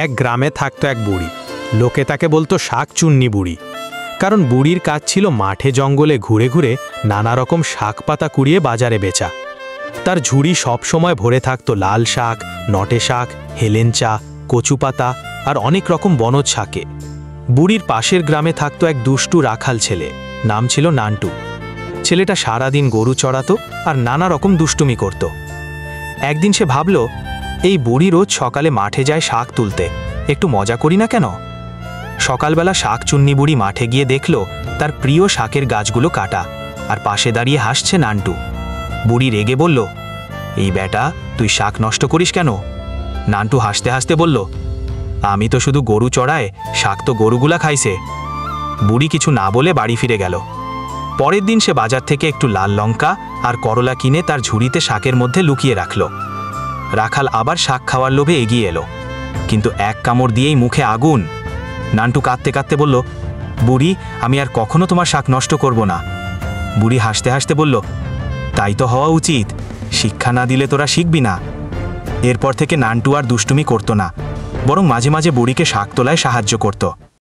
এক গ্রামে থাকতো এক বুড়ি। লোকে তাকে বলতো শাকচুন্নি বুড়ি, কারণ বুড়ির কাজ ছিল মাঠে জঙ্গলে ঘুরে ঘুরে নানা রকম শাক পাতা কুড়িয়ে বাজারে বেচা। তার ঝুড়ি সবসময় ভরে থাকতো লাল শাক, নটে শাক, হেলেঞ্চা, কচু পাতা আর অনেক রকম বনজ শাকে। বুড়ির পাশের গ্রামে থাকতো এক দুষ্টু রাখাল ছেলে, নাম ছিল নান্টু। ছেলেটা সারাদিন গরু চড়াতো আর নানা রকম দুষ্টুমি করত। একদিন সে ভাবল, এই বুড়ি রোজ সকালে মাঠে যায় শাক তুলতে, একটু মজা করি না কেন। সকালবেলা শাকচুন্নি বুড়ি মাঠে গিয়ে দেখল তার প্রিয় শাকের গাছগুলো কাটা, আর পাশে দাঁড়িয়ে হাসছে নান্টু। বুড়ি রেগে বলল, এই বেটা, তুই শাক নষ্ট করিস কেন? নান্টু হাসতে হাসতে বলল, আমি তো শুধু গরু চড়ায়, শাক তো গরুগুলা খাইছে। বুড়ি কিছু না বলে বাড়ি ফিরে গেল। পরের দিন সে বাজার থেকে একটু লাল লঙ্কা আর করলা কিনে তার ঝুড়িতে শাকের মধ্যে লুকিয়ে রাখল। রাখাল আবার শাক খাওয়ার লোভে এগিয়ে এলো, কিন্তু এক কামড় দিয়েই মুখে আগুন। নান্টু কাঁদতে কাঁদতে বলল, বুড়ি, আমি আর কখনো তোমার শাক নষ্ট করব না। বুড়ি হাসতে হাসতে বলল, তাই তো হওয়া উচিত, শিক্ষা না দিলে তোরা শিখবি না। এরপর থেকে নান্টু আর দুষ্টুমি করত না, বরং মাঝে মাঝে বুড়িকে শাক তোলায় সাহায্য করত।